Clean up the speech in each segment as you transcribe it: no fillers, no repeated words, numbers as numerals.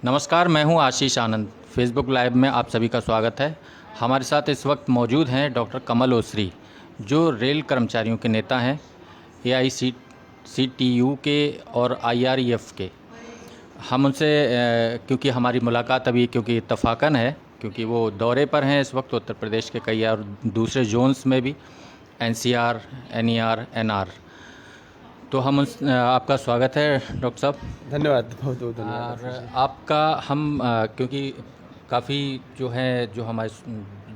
नमस्कार, मैं हूं आशीष आनंद। फेसबुक लाइव में आप सभी का स्वागत है। हमारे साथ इस वक्त मौजूद हैं डॉक्टर कमल ओसरी, जो रेल कर्मचारियों के नेता हैं, एआईसीटीयू के और आईआरईएफ के। हम उनसे क्योंकि हमारी मुलाकात अभी क्योंकि इत्तफाकन है, क्योंकि वो दौरे पर हैं इस वक्त उत्तर प्रदेश के कई और दूसरे जोन्स में भी, एनसीआर, एनईआर, एनआर। तो हम आपका स्वागत है डॉक्टर साहब। धन्यवाद, बहुत बहुत धन्यवाद। और आपका हम क्योंकि काफ़ी जो हमारे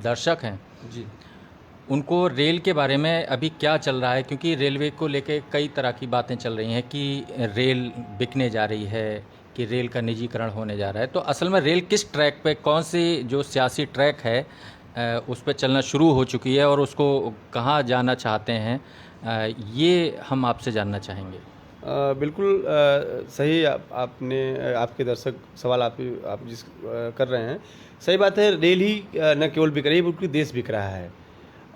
दर्शक हैं जी, उनको रेल के बारे में अभी क्या चल रहा है, क्योंकि रेलवे को लेके कई तरह की बातें चल रही हैं कि रेल बिकने जा रही है, कि रेल का निजीकरण होने जा रहा है। तो असल में रेल किस ट्रैक पे, कौन सी जो सियासी ट्रैक है उस पर चलना शुरू हो चुकी है और उसको कहाँ जाना चाहते हैं, ये हम आपसे जानना चाहेंगे। बिल्कुल सही। आपने आपके दर्शक सवाल आप जिस कर रहे हैं, सही बात है। रेल ही न केवल बिक रही है बल्कि देश बिक रहा है।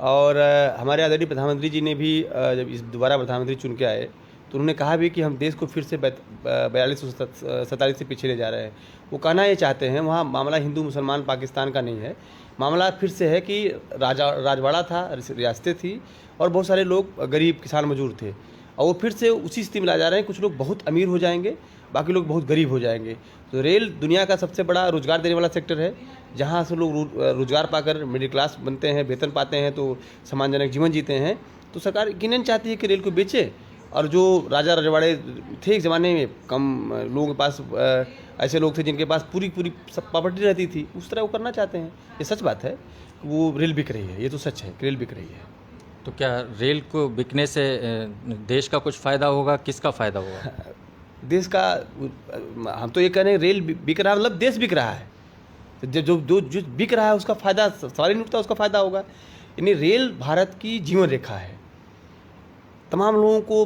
और हमारे आदरणीय प्रधानमंत्री जी ने भी जब इस दोबारा प्रधानमंत्री चुन के आए तो उन्होंने कहा भी कि हम देश को फिर से 4247 से पीछे ले जा रहे हैं। वो कहना ये चाहते हैं, वहाँ मामला हिंदू मुसलमान पाकिस्तान का नहीं है। मामला फिर से है कि राजवाड़ा था, रियासतें थी और बहुत सारे लोग गरीब किसान मजदूर थे, और वो फिर से उसी स्थिति में ला जा रहे हैं। कुछ लोग बहुत अमीर हो जाएंगे, बाकी लोग बहुत गरीब हो जाएंगे। तो रेल दुनिया का सबसे बड़ा रोजगार देने वाला सेक्टर है, जहाँ से लोग रोजगार पाकर मिडिल क्लास बनते हैं, वेतन पाते हैं, तो सम्मानजनक जीवन जीते हैं। तो सरकार यकीनन चाहती है कि रेल को बेचे, और जो राजा रजवाड़े थे एक ज़माने में, कम लोगों के पास ऐसे लोग थे जिनके पास पूरी सब प्रॉपर्टी रहती थी, उस तरह वो करना चाहते हैं। ये सच बात है, वो रेल बिक रही है, ये तो सच है कि रेल बिक रही है। तो क्या रेल को बिकने से देश का कुछ फ़ायदा होगा, किसका फ़ायदा होगा? देश का, हम तो ये कह रहे हैं रेल बिक रहा है मतलब देश बिक रहा है। तो जो बिक रहा है उसका फ़ायदा सवाल ही नहीं उठता, उसका फ़ायदा होगा। यानी रेल भारत की जीवन रेखा है। तमाम लोगों को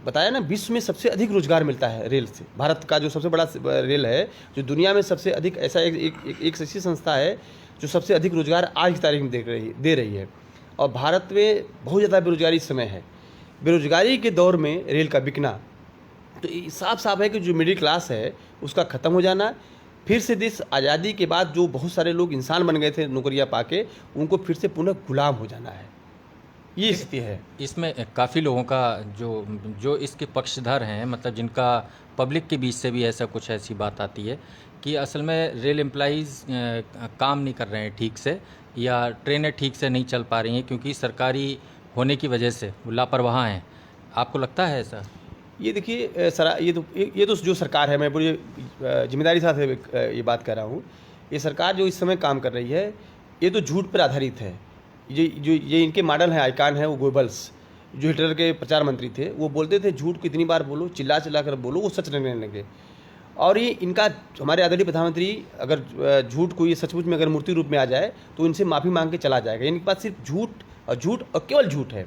बताया ना, विश्व में सबसे अधिक रोजगार मिलता है रेल से। भारत का जो सबसे बड़ा रेल है, जो दुनिया में सबसे अधिक, ऐसा एक ऐसी संस्था है जो सबसे अधिक रोजगार आज की तारीख में दे रही है। और भारत में बहुत ज़्यादा बेरोजगारी इस समय है। बेरोजगारी के दौर में रेल का बिकना, तो साफ साफ है कि जो मिडिल क्लास है उसका ख़त्म हो जाना, फिर से देश आज़ादी के बाद जो बहुत सारे लोग इंसान बन गए थे नौकरियां पाके, उनको फिर से पुनः गुलाम हो जाना है। ये स्थिति है। इसमें काफ़ी लोगों का जो इसके पक्षधर हैं, मतलब जिनका पब्लिक के बीच से भी ऐसी बात आती है कि असल में रेल एम्प्लॉइज़ काम नहीं कर रहे हैं ठीक से, या ट्रेनें ठीक से नहीं चल पा रही हैं क्योंकि सरकारी होने की वजह से वो लापरवाह हैं। आपको लगता है ऐसा? ये देखिए सर, ये तो जो सरकार है, मैं पूरी जिम्मेदारी साथ ये बात कर रहा हूँ। ये सरकार जो इस समय काम कर रही है, ये तो झूठ पर आधारित है। ये इनके मॉडल हैं, आइकान है वो गोबल्स, जो हिटलर के प्रचार मंत्री थे। वो बोलते थे झूठ को इतनी बार बोलो, चिल्ला चिल्ला कर बोलो, वो सच लगने लगे। और ये इनका, हमारे आदरणीय प्रधानमंत्री अगर झूठ को, ये सचमुच में अगर मूर्ति रूप में आ जाए तो इनसे माफ़ी मांग के चला जाएगा। इनके पास सिर्फ झूठ और केवल झूठ है।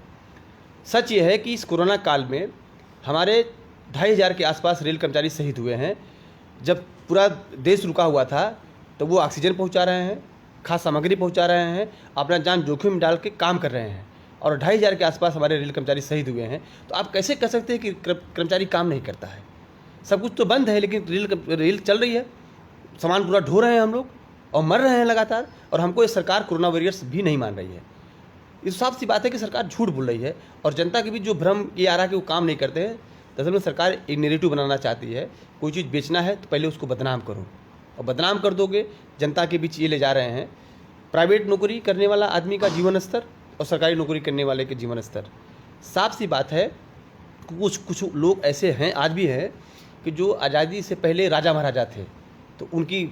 सच ये है कि इस कोरोना काल में हमारे 2500 के आसपास रेल कर्मचारी शहीद हुए हैं। जब पूरा देश रुका हुआ था तो वो ऑक्सीजन पहुंचा रहे हैं, खाद्य सामग्री पहुंचा रहे हैं, अपना जान जोखिम में डाल के काम कर रहे हैं, और 2500 के आसपास हमारे रेल कर्मचारी शहीद हुए हैं। तो आप कैसे कह सकते हैं कि कर्मचारी काम नहीं करता है? सब कुछ तो बंद है, लेकिन रेल चल रही है, सामान पूरा ढो रहे हैं हम लोग और मर रहे हैं लगातार, और हमको ये सरकार कोरोना वॉरियर्स भी नहीं मान रही है। इस साफ सी बात है कि सरकार झूठ बोल रही है, और जनता के बीच जो भ्रम ये आ रहा है कि वो काम नहीं करते हैं। दरअसल में सरकार एक नेरेटिव बनाना चाहती है। कोई चीज़ बेचना है तो पहले उसको बदनाम करो, और बदनाम कर दोगे जनता के बीच ये ले जा रहे हैं प्राइवेट नौकरी करने वाला आदमी का जीवन स्तर और सरकारी नौकरी करने वाले के जीवन स्तर। साफ सी बात है, कुछ लोग ऐसे हैं, आज भी हैं, कि जो आज़ादी से पहले राजा महाराजा थे। तो उनकी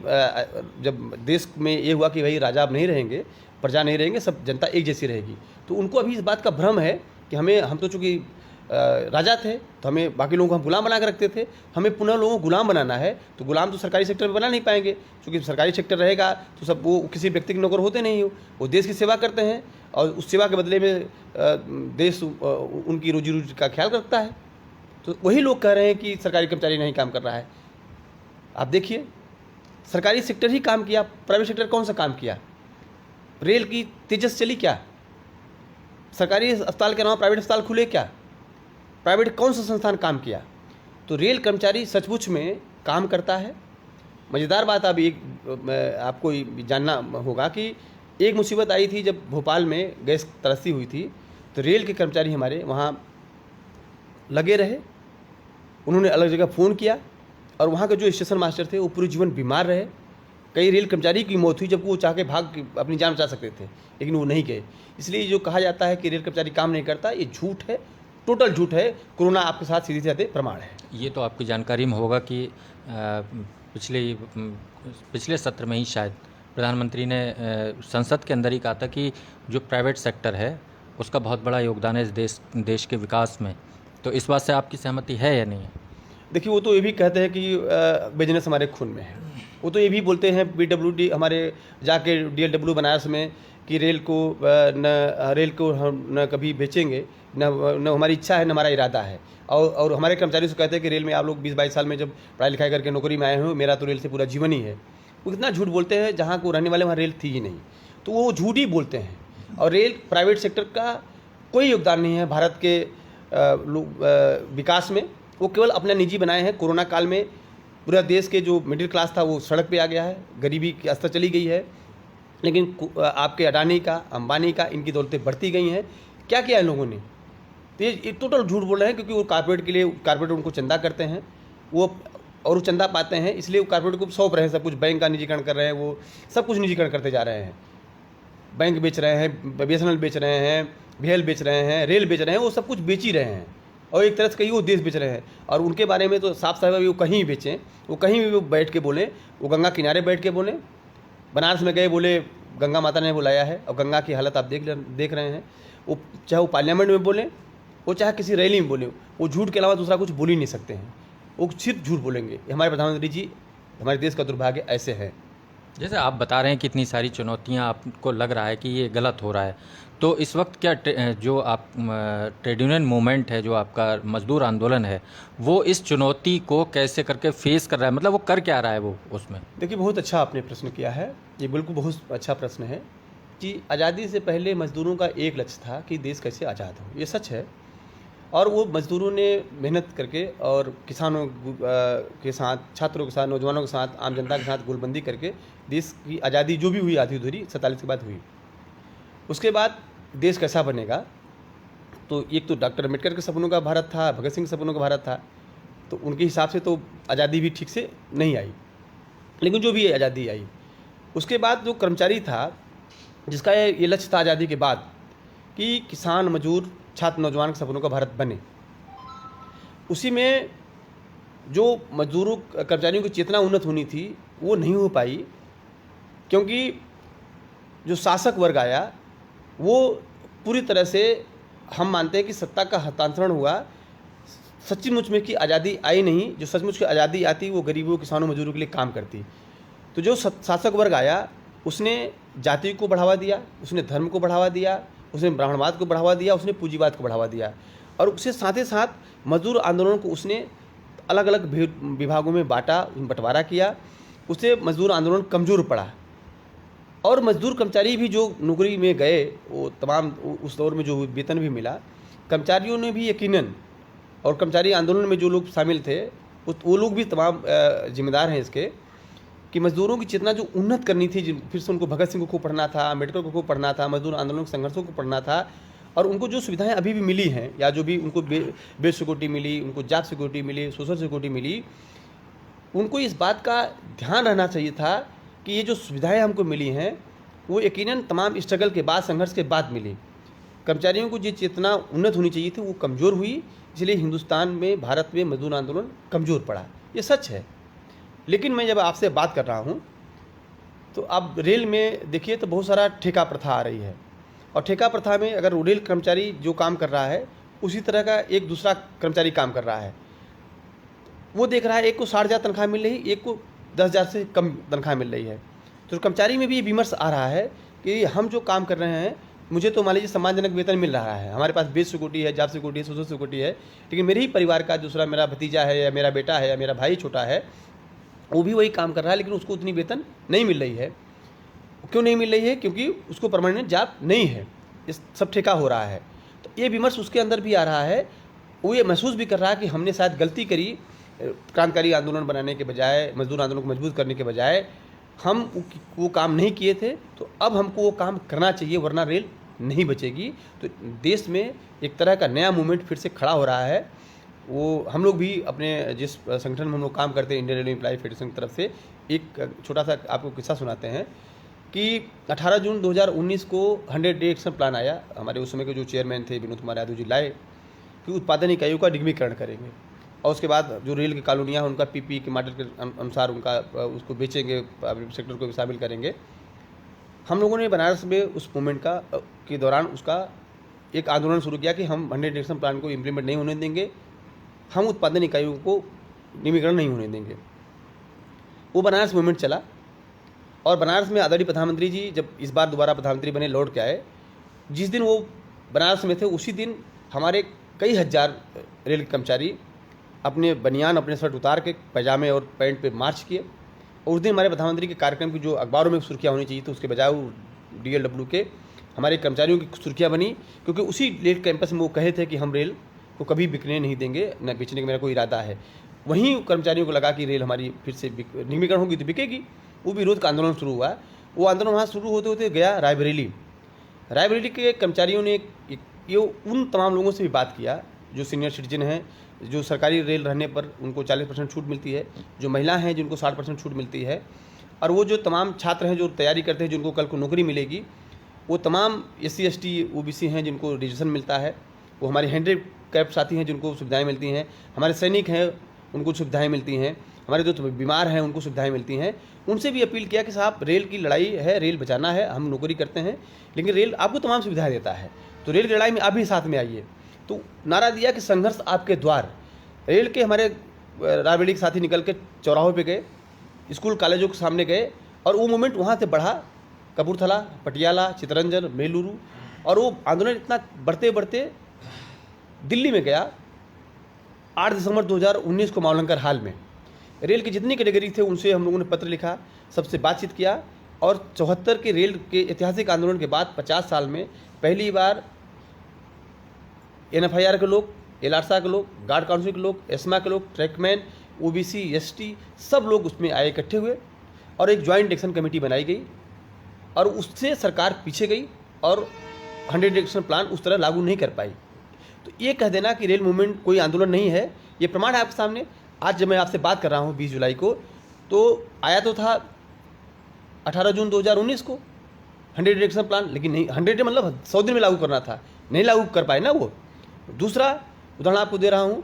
जब देश में ये हुआ कि भाई राजा अब नहीं रहेंगे, प्रजा नहीं रहेंगे, सब जनता एक जैसी रहेगी, तो उनको अभी इस बात का भ्रम है कि हम तो चूँकि राजा थे तो हमें बाकी लोगों को हम गुलाम बना कर रखते थे, हमें पुनः लोगों को गुलाम बनाना है। तो गुलाम तो सरकारी सेक्टर में बना नहीं पाएंगे, क्योंकि सरकारी सेक्टर रहेगा तो सब वो किसी व्यक्ति के नौकर होते नहीं हो, वो देश की सेवा करते हैं, और उस सेवा के बदले में देश उनकी रोजी रोटी का ख्याल रखता है। तो वही लोग कह रहे हैं कि सरकारी कर्मचारी नहीं काम कर रहा है। आप देखिए, सरकारी सेक्टर ही काम किया, प्राइवेट सेक्टर कौन सा काम किया? रेल की तेजस चली क्या? सरकारी अस्पताल के अलावा प्राइवेट अस्पताल खुले क्या? प्राइवेट कौन सा संस्थान काम किया? तो रेल कर्मचारी सचमुच में काम करता है, मज़ेदार बात अब एक आपको जानना होगा कि एक मुसीबत आई थी जब भोपाल में गैस तरसती हुई थी, तो रेल के कर्मचारी हमारे वहाँ लगे रहे। उन्होंने अलग जगह फ़ोन किया और वहाँ के जो स्टेशन मास्टर थे वो पूरे जीवन बीमार रहे। कई रेल कर्मचारी की मौत हुई जबकि वो चाह के अपनी जान बचा सकते थे, लेकिन वो नहीं गए। इसलिए जो कहा जाता है कि रेल कर्मचारी काम नहीं करता, ये झूठ है, टोटल झूठ है। कोरोना आपके साथ सीधे सीधे प्रमाण है। ये तो आपकी जानकारी में होगा कि पिछले सत्र में ही शायद प्रधानमंत्री ने संसद के अंदर ही कहा था कि जो प्राइवेट सेक्टर है उसका बहुत बड़ा योगदान है इस देश के विकास में। तो इस बात से आपकी सहमति है या नहीं? देखिए, वो तो ये भी कहते हैं कि बिजनेस हमारे खून में है। वो तो ये भी बोलते हैं PWD हमारे जाके DLW बनारस में कि रेल को हम न कभी बेचेंगे, न हमारी इच्छा है, न हमारा इरादा है। और हमारे कर्मचारी से कहते हैं कि रेल में आप लोग 20-22 साल में जब पढ़ाई लिखाई करके नौकरी में आए हो, मेरा तो रेल से पूरा जीवन ही है। वो इतना झूठ बोलते हैं, जहाँ को रहने वाले वहाँ रेल थी ही नहीं, तो वो झूठ ही बोलते हैं। और रेल प्राइवेट सेक्टर का कोई योगदान नहीं है भारत के विकास में। वो केवल अपना निजी बनाए हैं। कोरोना काल में पूरा देश के जो मिडिल क्लास था वो सड़क पे आ गया है, गरीबी की स्तर चली गई है। लेकिन आपके अडानी का, अंबानी का, इनकी दौलतें बढ़ती गई हैं। क्या किया इन लोगों ने? तो ये टोटल झूठ बोल रहे हैं, क्योंकि वो कारपोरेट उनको चंदा करते हैं, वो चंदा पाते हैं, इसलिए वो कारपोरेट को सौंप रहे हैं सब कुछ। बैंक का निजीकरण कर रहे हैं, वो सब कुछ निजीकरण करते जा रहे हैं। बैंक बेच रहे हैं, BSNL बेच रहे हैं, VL बेच रहे हैं, रेल बेच रहे हैं, वो सब कुछ बेच ही रहे हैं। और एक तरह से कहीं वो देश बेच रहे हैं। और उनके बारे में तो साफ साफ वो कहीं भी बेचें, वो कहीं भी बैठ के बोलें, वो गंगा किनारे बैठ के बोलें। बनारस में गए, बोले गंगा माता ने बुलाया है, और गंगा की हालत आप देख रहे हैं। वो चाहे वो पार्लियामेंट में बोलें, वो चाहे किसी रैली में बोलें, वो झूठ के अलावा दूसरा कुछ बोल ही नहीं सकते हैं। वो सिर्फ झूठ बोलेंगे। हमारे प्रधानमंत्री जी, हमारे देश का दुर्भाग्य ऐसे है। जैसे आप बता रहे हैं कि इतनी सारी चुनौतियां, आपको लग रहा है कि ये गलत हो रहा है, तो इस वक्त क्या जो आप ट्रेड यूनियन मूवमेंट है, जो आपका मजदूर आंदोलन है, वो इस चुनौती को कैसे करके फेस कर रहा है? मतलब वो कर क्या रहा है वो उसमें? देखिए, बहुत अच्छा आपने प्रश्न किया है। ये बिल्कुल बहुत अच्छा प्रश्न है कि आज़ादी से पहले मजदूरों का एक लक्ष्य था कि देश कैसे आज़ाद हो। ये सच है। और वो मजदूरों ने मेहनत करके और किसानों के साथ, छात्रों के साथ, नौजवानों के साथ, आम जनता के साथ गोलबंदी करके देश की आज़ादी जो भी हुई आधी अधूरी 47 के बाद हुई। उसके बाद देश कैसा बनेगा, तो एक तो डॉक्टर अम्बेडकर के सपनों का भारत था, भगत सिंह के सपनों का भारत था, तो उनके हिसाब से तो आज़ादी भी ठीक से नहीं आई। लेकिन जो भी आज़ादी आई, उसके बाद जो कर्मचारी था जिसका ये लक्ष्य था आज़ादी के बाद कि किसान, मजदूर, छात्र, नौजवान के सपनों का भारत बने, उसी में जो मजदूरों, कर्मचारियों की चेतना उन्नत होनी थी वो नहीं हो पाई, क्योंकि जो शासक वर्ग आया वो पूरी तरह से, हम मानते हैं कि सत्ता का हस्तांतरण हुआ। सच्चीमुच में की आज़ादी आई नहीं। जो सचमुच की आज़ादी आती वो गरीबों, किसानों, मजदूरों के लिए काम करती। तो जो शासक वर्ग आया उसने जाति को बढ़ावा दिया, उसने धर्म को बढ़ावा दिया, उसने ब्राह्मणवाद को बढ़ावा दिया, उसने पूंजीवाद को बढ़ावा दिया। और उसके साथ ही साथ मजदूर आंदोलन को उसने अलग अलग विभागों में बंटवारा किया। उससे मजदूर आंदोलन कमज़ोर पड़ा। और मजदूर कर्मचारी भी जो नौकरी में गए, वो तमाम उस दौर में जो वेतन भी मिला, कर्मचारियों ने भी यकीनन, और कर्मचारी आंदोलन में जो लोग शामिल थे वो लोग भी तमाम जिम्मेदार हैं इसके, कि मजदूरों की चेतना जो उन्नत करनी थी, फिर से उनको भगत सिंह को पढ़ना था, अम्बेडकर को पढ़ना था, मजदूर आंदोलन के संघर्षों को पढ़ना था। और उनको जो सुविधाएं अभी भी मिली हैं, या जो भी उनको बेड सिक्योरिटी मिली, उनको जॉब सिक्योरिटी मिली, सोशल सिक्योरिटी मिली, उनको इस बात का ध्यान रहना चाहिए था कि ये जो सुविधाएं हमको मिली हैं वो यकीनन तमाम स्ट्रगल के बाद, संघर्ष के बाद मिली। कर्मचारियों को जो चेतना उन्नत होनी चाहिए थी वो कमज़ोर हुई, इसलिए हिंदुस्तान में, भारत में मजदूर आंदोलन कमज़ोर पड़ा। ये सच है। लेकिन मैं जब आपसे बात कर रहा हूँ तो अब रेल में देखिए तो बहुत सारा ठेका प्रथा आ रही है। और ठेका प्रथा में अगर रेल कर्मचारी जो काम कर रहा है उसी तरह का एक दूसरा कर्मचारी काम कर रहा है, वो देख रहा है एक को 60,000 तनख्वाह मिल रही, एक को 10,000 से कम तनख्वाह मिल रही है। तो कर्मचारी में भी ये विमर्श आ रहा है कि हम जो काम कर रहे हैं, मुझे तो मान लीजिए सम्मानजनक वेतन मिल रहा है, हमारे पास बेड सिक्योरिटी है, जॉब सिक्योरिटी है, सोशल सिक्योरिटी है, लेकिन मेरे ही परिवार का दूसरा, मेरा भतीजा है या मेरा बेटा है या मेरा भाई छोटा है, वो भी वही काम कर रहा है, लेकिन उसको उतनी वेतन नहीं मिल रही है। क्यों नहीं मिल रही है? क्योंकि उसको परमानेंट जॉब नहीं है, इस सब ठेका हो रहा है। तो ये विमर्श उसके अंदर भी आ रहा है। वो ये महसूस भी कर रहा है कि हमने शायद गलती करी क्रांतिकारी आंदोलन बनाने के बजाय, मजदूर आंदोलन को मजबूत करने के बजाय हम वो काम नहीं किए थे, तो अब हमको वो काम करना चाहिए, वरना रेल नहीं बचेगी। तो देश में एक तरह का नया मूवमेंट फिर से खड़ा हो रहा है। वो हम लोग भी अपने जिस संगठन में हम लोग काम करते हैं, इंडियन रेलवे एम्प्लॉय फेडरेशन की तरफ से एक छोटा सा आपको किस्सा सुनाते हैं कि 18 जून 2019 को 100 डे एक्शन प्लान आया। हमारे उस समय के जो चेयरमैन थे विनोद कुमार यादव जी लाए कि उत्पादन इकाइयों का निगमीकरण करेंगे, और उसके बाद जो रेल की कॉलोनियाँ हैं उनका पीपी के मॉडल के अनुसार उनका उसको बेचेंगे, पब्लिक सेक्टर को भी शामिल करेंगे। हम लोगों ने बनारस में उस मूवमेंट के दौरान उसका एक आंदोलन शुरू किया कि हम 100 डे एक्शन प्लान को इम्प्लीमेंट नहीं होने देंगे, हम उत्पादन इकाइयों को निगमीकरण नहीं होने देंगे। वो बनारस मूवमेंट चला, और बनारस में आदरणीय प्रधानमंत्री जी जब इस बार दोबारा प्रधानमंत्री बने, लौट के आए, जिस दिन वो बनारस में थे उसी दिन हमारे कई हजार रेल कर्मचारी अपने बनियान, अपने शर्ट उतार के पैजामे और पैंट पे मार्च किए। और उस दिन हमारे प्रधानमंत्री के कार्यक्रम की जो अखबारों में सुर्खियाँ होनी चाहिए थी, उसके बजाय वो DLW के हमारे कर्मचारियों की सुर्खियाँ बनी, क्योंकि उसी रेल कैंपस में वो कहे थे कि हम रेल को कभी बिकने नहीं देंगे, न बेचने का मेरा कोई इरादा है। वहीं कर्मचारियों को लगा कि रेल हमारी फिर से निगमीकरण होगी तो बिकेगी। वो विरोध का आंदोलन शुरू हुआ। वो आंदोलन वहाँ शुरू होते होते गया रायबरेली। रायबरेली के कर्मचारियों ने ये उन तमाम लोगों से भी बात किया जो सीनियर सिटीजन हैं, जो सरकारी रेल रहने पर उनको 40% छूट मिलती है, जो महिला हैं जिनको 60% छूट मिलती है, और वो जो तमाम छात्र हैं जो तैयारी करते हैं जिनको कल को नौकरी मिलेगी, वो तमाम SC ST OBC हैं जिनको रिजर्वेशन मिलता है, वो हमारे हैंडीकैप्ड साथी हैं जिनको सुविधाएं मिलती हैं, हमारे सैनिक हैं उनको सुविधाएं मिलती हैं, हमारे जो बीमार हैं उनको सुविधाएं मिलती हैं। उनसे भी अपील किया कि साहब रेल की लड़ाई है, रेल बचाना है, हम नौकरी करते हैं, लेकिन रेल आपको तमाम सुविधाएं देता है, तो रेल की लड़ाई में आप भी साथ में आइए। तो नारा दिया कि संघर्ष आपके द्वार। रेल के हमारे रायबरेली के साथी निकल के चौराहों पे गए, स्कूल कॉलेजों के सामने गए, और वो मूवमेंट वहाँ से बढ़ा कपूरथला, पटियाला, चितरंजन, बेलूरू, और वो आंदोलन इतना बढ़ते बढ़ते दिल्ली में गया। 8 दिसंबर 2019 को मावलंकर हाल में रेल की जितनी कैटेगरी थे उनसे हम लोगों ने पत्र लिखा, सबसे बातचीत किया, और 74 के रेल के ऐतिहासिक आंदोलन के बाद 50 साल में पहली बार NFIR के लोग, LRSA के लोग, गार्ड काउंसिल के लोग, एस्मा के लोग, ट्रैकमैन, OBC ST सब लोग उसमें आए, इकट्ठे हुए, और एक ज्वाइंट एक्शन कमेटी बनाई गई, और उससे सरकार पीछे गई और 100 डे एक्शन प्लान उस तरह लागू नहीं कर पाई। तो ये कह देना कि रेल मूवमेंट कोई आंदोलन नहीं है, ये प्रमाण है आपके सामने। आज जब मैं आपसे बात कर रहा हूँ 20 जुलाई को, तो आया तो था 18 जून 2019 को 100 डे एक्शन प्लान, लेकिन नहीं 100 डे मतलब 100 दिन में लागू करना था, नहीं लागू कर पाए ना वो। दूसरा उदाहरण आपको दे रहा हूँ,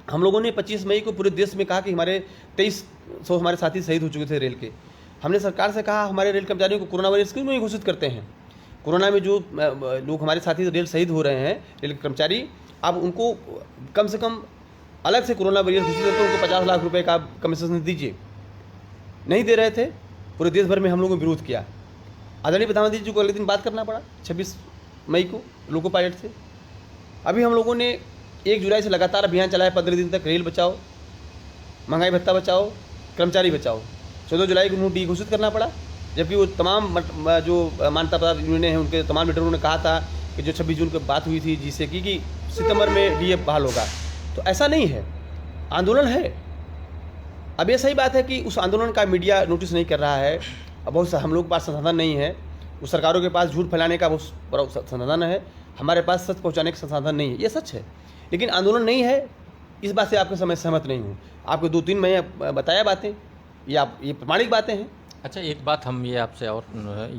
हम लोगों ने 25 मई को पूरे देश में कहा कि हमारे 2300 हमारे साथी शहीद हो चुके थे रेल के। हमने सरकार से कहा हमारे रेल कर्मचारियों को कोरोना वायरस क्यों नहीं घोषित करते हैं। कोरोना में जो लोग हमारे साथी रेल शहीद हो रहे हैं, रेल कर्मचारी, आप उनको कम से कम अलग से कोरोना वायरस घोषित करके उनको 50 लाख रुपए का कमीशन दीजिए। नहीं दे रहे थे, पूरे देश भर में हम लोगों ने विरोध किया। आदरणीय प्रधानमंत्री जी को अगले दिन बात करना पड़ा 26 मई को लोको पायलट से। अभी हम लोगों ने 1 जुलाई से लगातार अभियान चलाया, 15 दिन तक रेल बचाओ, महंगाई भत्ता बचाओ, कर्मचारी बचाओ। 14 जुलाई को डी घोषित करना पड़ा, जबकि वो तमाम जो मान्यता प्राप्त यूनियन हैं उनके तमाम लीडरों ने कहा था कि जो 26 जून को बात हुई थी जिससे कि सितंबर में DF बहाल होगा। तो ऐसा नहीं है, आंदोलन है। अब ये सही बात है कि उस आंदोलन का मीडिया नोटिस नहीं कर रहा है, अब बहुत हम लोग के पास संसाधन नहीं है, उस सरकारों के पास झूठ फैलाने का बहुत बड़ा संसाधन है, हमारे पास सच पहुंचाने का संसाधन नहीं है, ये सच है। लेकिन आंदोलन नहीं है, इस बात से आपके समय सहमत नहीं हूँ। आपको 2-3 मैं बताया बातें, ये प्रमाणिक बातें हैं। अच्छा, एक बात हम ये आपसे और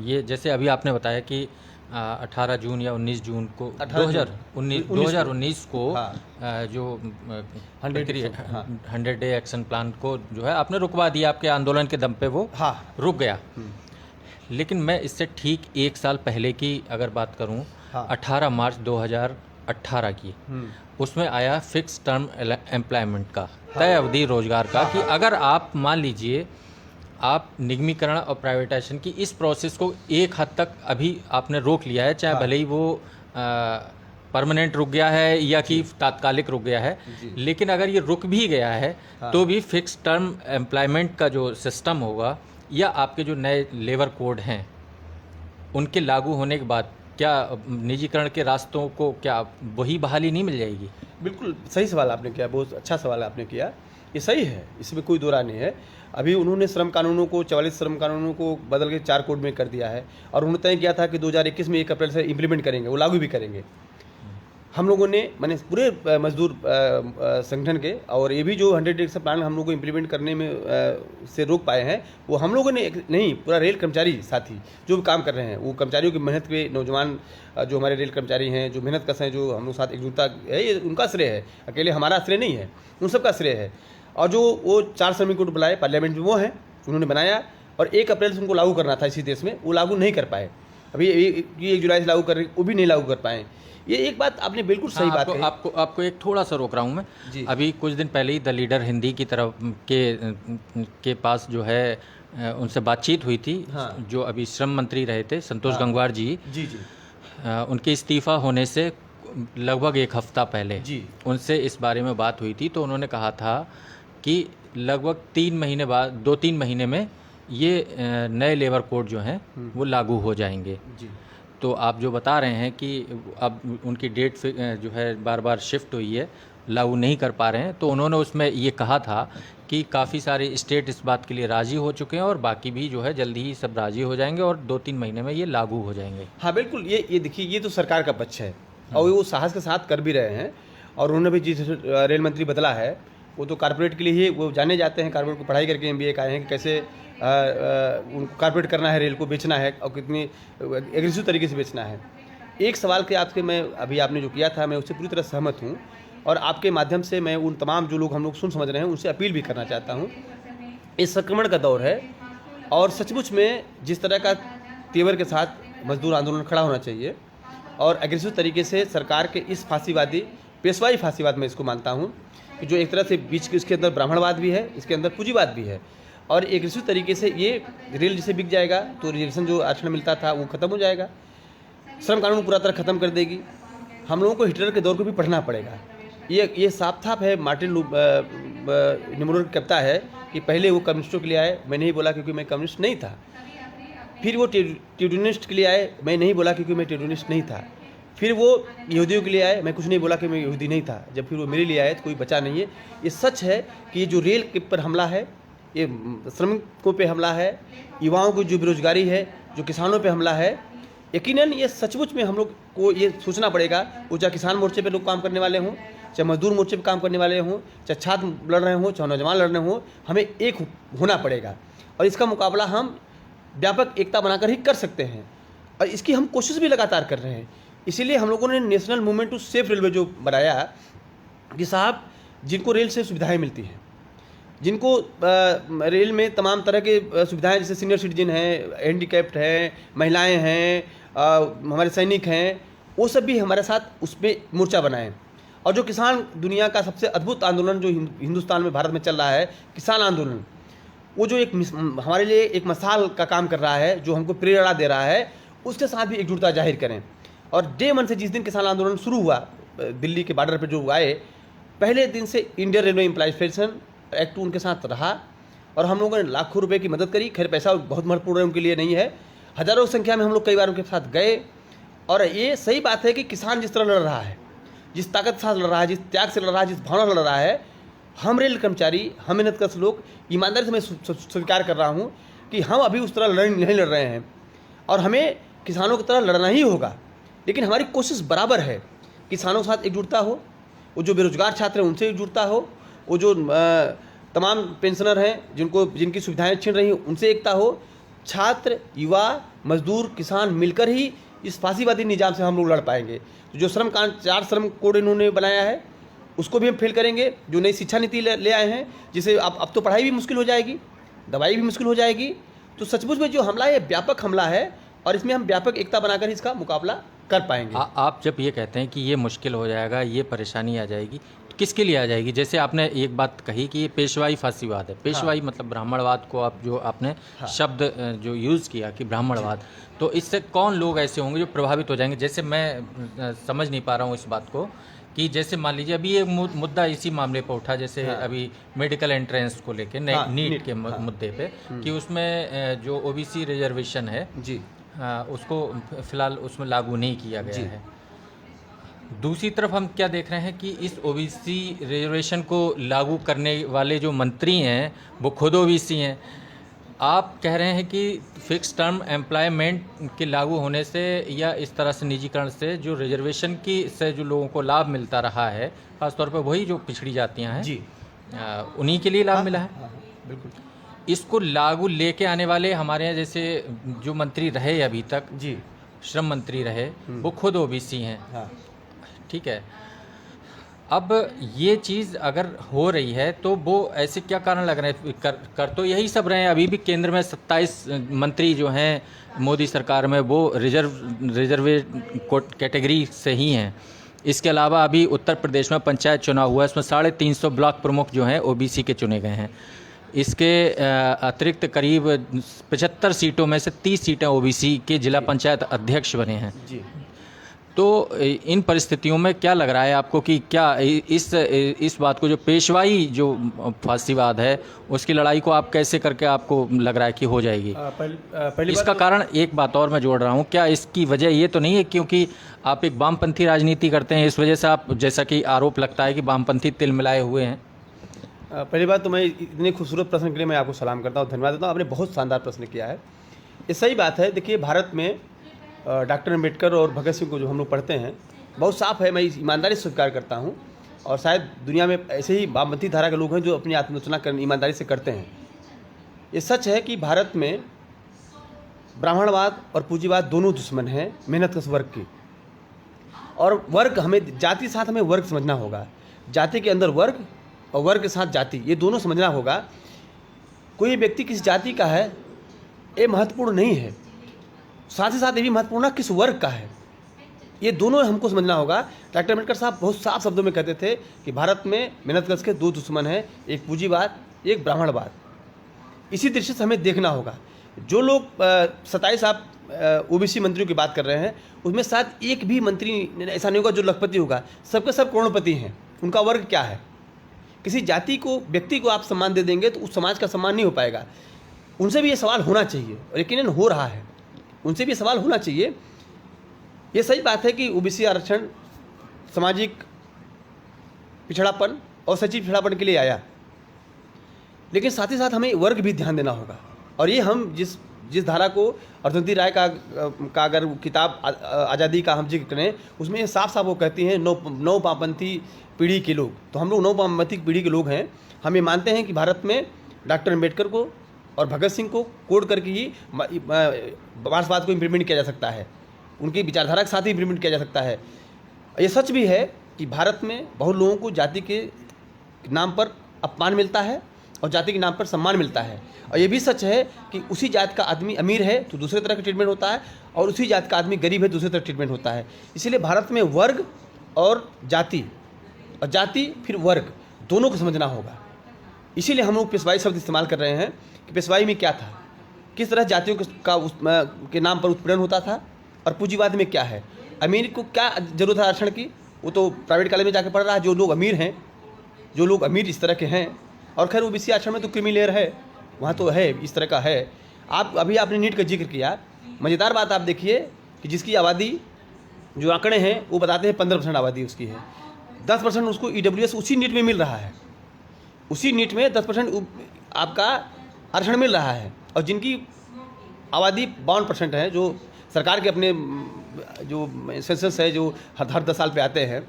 ये जैसे अभी आपने बताया कि 18 जून या 19 जून को 2019 को जो 100 डे एक्शन प्लान को जो है आपने रुकवा दिया, आपके आंदोलन के दम पे वो रुक गया। लेकिन मैं इससे ठीक 1 साल पहले की अगर बात करूं, 18 मार्च 2018 की, उसमें आया फिक्स टर्म एम्प्लॉयमेंट का, तय अवधि रोजगार का, कि अगर आप मान लीजिए आप निगमीकरण और प्राइवेटाइजेशन की इस प्रोसेस को एक हद तक अभी आपने रोक लिया है, चाहे भले ही वो परमानेंट रुक गया है या कि तात्कालिक रुक गया है, लेकिन अगर ये रुक भी गया है तो भी फिक्स टर्म एम्प्लॉयमेंट का जो सिस्टम होगा या आपके जो नए लेबर कोड हैं उनके लागू होने के बाद क्या निजीकरण के रास्तों को क्या वही बहाली नहीं मिल जाएगी? बिल्कुल सही सवाल आपने किया, बहुत अच्छा सवाल आपने किया। ये सही है, इसमें कोई दो राय नहीं है। अभी उन्होंने श्रम कानूनों को 44 श्रम कानूनों को बदल के 4 कोड में कर दिया है और उन्होंने तय किया था कि 2021 में 1 अप्रैल से इम्प्लीमेंट करेंगे, वो लागू भी करेंगे। हम लोगों ने माने पूरे मजदूर संगठन के और ये भी जो 100 डेज का प्लान हम लोग को इम्प्लीमेंट करने में से रोक पाए हैं, वो हम लोगों ने नहीं, पूरा रेल कर्मचारी साथी जो भी काम कर रहे हैं, वो कर्मचारियों की मेहनत के नौजवान जो हमारे रेल कर्मचारी हैं, जो मेहनत कर हैं, जो हम लोग साथ एकजुटता है, ये उनका श्रेय है, अकेले हमारा श्रेय नहीं है, उन सबका श्रेय है। और जो वो 4 श्रमिक कोड बुलाए पार्लियामेंट में, वो हैं, उन्होंने बनाया और 1 अप्रैल से उनको लागू करना था इसी देश में, वो लागू नहीं कर पाए। अभी ये 1 जुलाई से लागू कर रहे, वो भी नहीं लागू कर पाए। ये एक बात आपने बिल्कुल सही बात कही। आपको एक थोड़ा सा रोक रहा हूँ मैं। अभी कुछ दिन पहले ही द लीडर हिंदी की तरफ के पास जो है उनसे बातचीत हुई थी। हाँ। जो अभी श्रम मंत्री रहे थे संतोष गंगवार जी, उनके इस्तीफा होने से लगभग 1 हफ्ता पहले उनसे इस बारे में बात हुई थी। तो उन्होंने कहा था कि लगभग 3 महीने बाद, 2-3 महीने में ये नए लेबर कोड जो हैं वो लागू हो जाएंगे। तो आप जो बता रहे हैं कि अब उनकी डेट जो है बार बार शिफ्ट हुई है, लागू नहीं कर पा रहे हैं, तो उन्होंने उसमें ये कहा था कि काफ़ी सारे स्टेट इस बात के लिए राज़ी हो चुके हैं और बाकी भी जो है जल्दी ही सब राज़ी हो जाएंगे और 2-3 महीने में ये लागू हो जाएंगे। हाँ बिल्कुल, ये देखिए, ये तो सरकार का पक्ष है और वो साहस के साथ कर भी रहे हैं। और उन्होंने भी जिस रेल मंत्री बदला है, वो तो कारपोरेट के लिए ही वो जाने जाते हैं, कारपोरेट को पढ़ाई करके MBA का आए हैं कि कैसे उनको कारपोरेट करना है, रेल को बेचना है और कितनी एग्रेसिव तरीके से बेचना है। एक सवाल के आपसे मैं अभी आपने जो किया था, मैं उससे पूरी तरह सहमत हूँ और आपके माध्यम से मैं उन तमाम जो लोग हम लोग समझ रहे हैं उनसे अपील भी करना चाहता हूँ। इस संक्रमण का दौर है और सचमुच में जिस तरह का तेवर के साथ मजदूर आंदोलन खड़ा होना चाहिए और एग्रेसिव तरीके से सरकार के इस फांसीवादी, पेशवाई फांसीवाद में इसको मानता हूँ कि जो एक तरह से बीच के इसके अंदर ब्राह्मणवाद भी है, इसके अंदर पूंजीवाद भी है और एक एग्रेसिव तरीके से ये रेल जैसे बिक जाएगा तो रिजर्वेशन जो आरक्षण मिलता था वो खत्म हो जाएगा, श्रम कानून पूरा तरह खत्म कर देगी। हम लोगों को हिटलर के दौर को भी पढ़ना पड़ेगा। ये साफ साफ है, मार्टिन निमरोर की कविता है कि पहले वो कम्युनिस्टों के लिए आए, मैं नहीं बोला क्योंकि मैं कम्युनिस्ट नहीं था। फिर वो टेडुनिस्ट के लिए आए, मैं नहीं बोला क्योंकि मैं टेडुनिस्ट नहीं था। फिर वो यहूदियों के लिए आए, मैं कुछ नहीं बोला कि मैं यहूदी नहीं था। जब फिर वो मेरे लिए आए तो कोई बचा नहीं है। ये सच है कि ये जो रेल के पर हमला है, ये श्रमिकों पे हमला है, युवाओं की जो बेरोजगारी है, जो किसानों पे हमला है, यकीनन ये सचमुच में हम लोग को ये सोचना पड़ेगा। वो चाहे किसान मोर्चे पे लोग काम करने वाले हों, चाहे मजदूर मोर्चे पे काम करने वाले हों, चाहे छात्र लड़ रहे हों, चाहे नौजवान लड़ रहे हों, हमें एक होना पड़ेगा और इसका मुकाबला हम व्यापक एकता बनाकर ही कर सकते हैं और इसकी हम कोशिश भी लगातार कर रहे हैं। इसीलिए हम लोगों ने national movement to safe railway जो बनाया कि साहब जिनको रेल से सुविधाएं मिलती हैं, जिनको रेल में तमाम तरह के सुविधाएं, जैसे सीनियर सिटीजन हैं, हैंडीकैप्ड हैं, महिलाएं हैं, हमारे सैनिक हैं, वो सब भी हमारे साथ उस पर मोर्चा बनाएं। और जो किसान दुनिया का सबसे अद्भुत आंदोलन जो हिंदुस्तान में, भारत में चल रहा है, किसान आंदोलन, वो जो एक हमारे लिए एक मिसाल का काम कर रहा है, जो हमको प्रेरणा दे रहा है, उसके साथ भी एकजुटता जाहिर करें। और डे 1 से जिस दिन किसान आंदोलन शुरू हुआ, दिल्ली के बॉर्डर पर जो आए, पहले दिन से Indian railway employees federation act उनके साथ रहा और हम लोगों ने लाखों रुपए की मदद करी। खैर पैसा बहुत महत्वपूर्ण है उनके लिए नहीं है, हज़ारों की संख्या में हम लोग कई बार उनके साथ गए। और ये सही बात है कि किसान जिस तरह लड़ रहा है, जिस ताकत के साथ लड़ रहा है, जिस त्याग से लड़ रहा है, जिस भावना लड़ रहा है, हम रेल कर्मचारी, हम मेहनतकश लोग, ईमानदारी से मैं स्वीकार कर रहा हूँ कि हम अभी उस तरह नहीं लड़ रहे हैं और हमें किसानों की तरह लड़ना ही होगा। लेकिन हमारी कोशिश बराबर है, किसानों के साथ एकजुटता हो, वो जो बेरोजगार छात्र हैं उनसे एकजुटता हो, वो जो तमाम पेंशनर हैं जिनकी सुविधाएं छीन रही हैं उनसे एकता हो। छात्र, युवा, मजदूर, किसान मिलकर ही इस फांसीवादी निजाम से हम लोग लड़ पाएंगे। तो जो 4 श्रम कोड इन्होंने बनाया है उसको भी हम फेल करेंगे। जो नई शिक्षा नीति ले आए हैं, जिसे अब तो पढ़ाई भी मुश्किल हो जाएगी, दवाई भी मुश्किल हो जाएगी। तो सचमुच में जो हमला है व्यापक हमला है और इसमें हम व्यापक एकता बनाकर इसका मुकाबला कर पाएंगे। आप जब ये कहते हैं कि ये मुश्किल हो जाएगा, ये परेशानी आ जाएगी, तो किसके लिए आ जाएगी? जैसे आपने एक बात कही कि ये पेशवाई फांसीवाद है। पेशवाई मतलब ब्राह्मणवाद को आप जो आपने शब्द जो यूज़ किया कि ब्राह्मणवाद, तो इससे कौन लोग ऐसे होंगे जो प्रभावित हो जाएंगे? जैसे मैं समझ नहीं पा रहा हूँ इस बात को कि जैसे मान लीजिए अभी एक मुद्दा इसी मामले पर उठा, जैसे अभी मेडिकल एंट्रेंस को लेके नीट के मुद्दे पे कि उसमें जो OBC रिजर्वेशन है जी, उसको फिलहाल उसमें लागू नहीं किया गया है। दूसरी तरफ हम क्या देख रहे हैं कि इस ओबीसी रिजर्वेशन को लागू करने वाले जो मंत्री हैं वो खुद ओबीसी हैं। आप कह रहे हैं कि फिक्स टर्म एम्प्लॉयमेंट के लागू होने से या इस तरह से निजीकरण से जो रिजर्वेशन की से जो लोगों को लाभ मिलता रहा है, खासतौर पर वही जो पिछड़ी जातियां हैं जी, उन्हीं के लिए लाभ मिला है। हाँ, बिल्कुल इसको लागू लेके आने वाले हमारे यहाँ जैसे जो मंत्री रहे अभी तक, जी, श्रम मंत्री रहे, वो खुद ओबीसी हैं। हाँ, ठीक है, अब ये चीज़ अगर हो रही है तो वो ऐसे क्या कारण लग रहे हैं? कर तो यही सब रहे हैं। अभी भी केंद्र में 27 मंत्री जो हैं मोदी सरकार में वो रिजर्वे कैटेगरी से ही हैं। इसके अलावा अभी उत्तर प्रदेश में पंचायत चुनाव हुआ है, इसमें 350 ब्लॉक प्रमुख जो हैं ओबीसी के चुने गए हैं। इसके अतिरिक्त करीब 75 सीटों में से 30 सीटें ओबीसी के जिला पंचायत अध्यक्ष बने हैं। जी। तो इन परिस्थितियों में क्या लग रहा है आपको कि क्या इस बात को जो पेशवाई जो फासीवाद है उसकी लड़ाई को आप कैसे करके आपको लग रहा है कि हो जाएगी? पहली इसका कारण एक बात और मैं जोड़ रहा हूँ, क्या इसकी वजह ये तो नहीं है क्योंकि आप एक वामपंथी राजनीति करते हैं, इस वजह से आप, जैसा कि आरोप लगता है कि वामपंथी तिल मिलाए हुए हैं? पहली बात तो मैं इतने खूबसूरत प्रश्न के लिए मैं आपको सलाम करता हूँ, धन्यवाद देता हूँ। आपने बहुत शानदार प्रश्न किया है। ये सही बात है। देखिए, भारत में डॉक्टर अम्बेडकर और भगत सिंह को जो हम लोग पढ़ते हैं, बहुत साफ है, मैं ईमानदारी से स्वीकार करता हूँ। और शायद दुनिया में ऐसे ही वामपंथी धारा के लोग हैं जो अपनी आत्मरचना ईमानदारी से करते हैं। ये सच है कि भारत में ब्राह्मणवाद और पूंजीवाद दोनों दुश्मन हैं मेहनतकश वर्ग की। और वर्ग, हमें जाति साथ हमें वर्ग समझना होगा। जाति के अंदर वर्ग और वर्ग के साथ जाति, ये दोनों समझना होगा। कोई व्यक्ति किस जाति का है ये महत्वपूर्ण नहीं है, साथ ही साथ ये भी महत्वपूर्ण है किस वर्ग का है, ये दोनों हमको समझना होगा। डॉक्टर अम्बेडकर साहब बहुत साफ शब्दों में कहते थे कि भारत में मेहनतकश के दो दुश्मन हैं, एक पूंजीवाद, एक ब्राह्मणवाद। इसी दृष्टि से हमें देखना होगा। जो लोग 27 आप ओबीसी मंत्रियों की बात कर रहे हैं, उसमें शायद एक भी मंत्री ऐसा नहीं होगा जो लखपति होगा, सबके सब करोड़पति हैं। उनका वर्ग क्या है? किसी जाति को, व्यक्ति को आप सम्मान दे देंगे तो उस समाज का सम्मान नहीं हो पाएगा। उनसे भी ये सवाल होना चाहिए और यकीनन हो रहा है, उनसे भी सवाल होना चाहिए। ये सही बात है कि ओबीसी आरक्षण सामाजिक पिछड़ापन और सचिव पिछड़ापन के लिए आया, लेकिन साथ ही साथ हमें वर्ग भी ध्यान देना होगा। और ये हम जिस धारा को अरुंधति राय का अगर किताब आज़ादी का हम जिक्र करें, उसमें साफ साफ वो कहती हैं नौ वामपंथी पीढ़ी के लोग। तो हम लोग नौ वामपंथी पीढ़ी के लोग हैं। हम ये मानते हैं कि भारत में डॉक्टर अम्बेडकर को और भगत सिंह को कोड करके ही मार्क्सवाद को इम्प्लीमेंट किया जा सकता है, उनकी विचारधारा के साथ ही इम्प्लीमेंट किया जा सकता है। ये सच भी है कि भारत में बहुत लोगों को जाति के नाम पर अपमान मिलता है और जाति के नाम पर सम्मान मिलता है। और ये भी सच है कि उसी जात का आदमी अमीर है तो दूसरे तरह का ट्रीटमेंट होता है, और उसी जात का आदमी गरीब है दूसरे तरह ट्रीटमेंट होता है। इसीलिए भारत में वर्ग और जाति फिर वर्ग दोनों को समझना होगा। इसीलिए हम लोग पेशवाई शब्द इस्तेमाल कर रहे हैं कि पेशवाई में क्या था, किस तरह जातियों के नाम पर उत्पीड़न होता था, और पूंजीवाद में क्या है। अमीर को क्या जरूरत है आरक्षण की? वो तो प्राइवेट कॉलेज में जाके पढ़ रहा है। जो लोग अमीर हैं, जो लोग अमीर इस तरह के हैं, और खैर ओबीसी आरक्षण में तो क्रीमी लेयर है, वहाँ तो है, इस तरह का है। आपने नीट का जिक्र किया, मज़ेदार बात आप देखिए कि जिसकी आबादी, जो आंकड़े हैं वो बताते हैं 15% आबादी उसकी है, 10% उसको EWS उसी नीट में मिल रहा है। उसी नीट में 10% आपका आरक्षण मिल रहा है। और जिनकी आबादी 52% है, जो सरकार के अपने जो सेंसस है जो हर 10 साल पे आते हैं,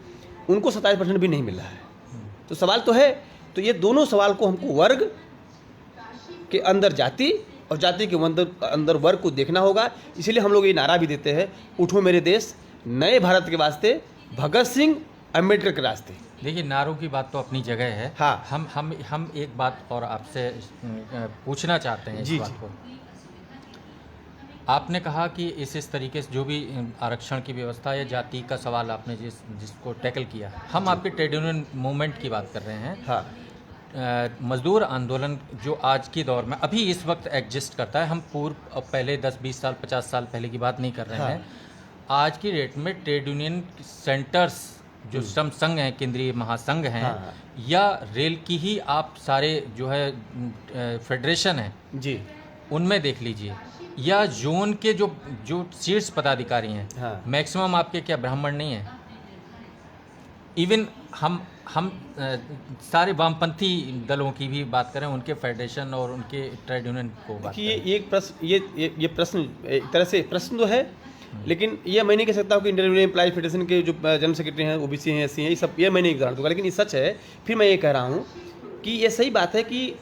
उनको 27% भी नहीं मिल रहा है। तो सवाल तो है। तो ये दोनों सवाल को हमको वर्ग के अंदर जाति और जाति के अंदर वर्ग को देखना होगा। इसीलिए हम लोग ये नारा भी देते हैं, उठो मेरे देश, नए भारत के वास्ते, भगत सिंह अम्बेडकर के रास्ते। देखिए, नारों की बात तो अपनी जगह है। हाँ, हम एक बात और आपसे पूछना चाहते हैं इस बात को। आपने कहा कि इस तरीके से जो भी आरक्षण की व्यवस्था या जाति का सवाल आपने जिसको टैकल किया, हम आपके ट्रेड यूनियन मूवमेंट की बात कर रहे हैं। हाँ, मजदूर आंदोलन जो आज के दौर में अभी इस वक्त एग्जिस्ट करता है, हम पहले 10-20 साल 50 साल पहले की बात नहीं कर रहे हैं। आज की डेट में ट्रेड यूनियन सेंटर्स जो श्रम संघ हैं, केंद्रीय महासंघ हैं, या रेल की ही आप सारे जो है फेडरेशन हैं जी, उनमें देख लीजिए, या जोन के जो शीर्ष पदाधिकारी हैं, मैक्सिमम आपके क्या ब्राह्मण नहीं हैं? इवन हम सारे वामपंथी दलों की भी बात करें, उनके फेडरेशन और उनके ट्रेड यूनियन को बात कि करें। ये एक प्रश्न, ये प्रश्न एक तरह से प्रश्न तो है, लेकिन ये मैं नहीं कह सकता हूँ कि इंडियन एम्प्लॉय फेडरेशन के जो जनरल सेक्रेटरी हैं ओबीसी हैं, एससी हैं, ये सब ये मैं नहीं उदाहरण दूंगा, लेकिन ये सच है। फिर मैं ये कह रहा हूँ कि ये सही बात है कि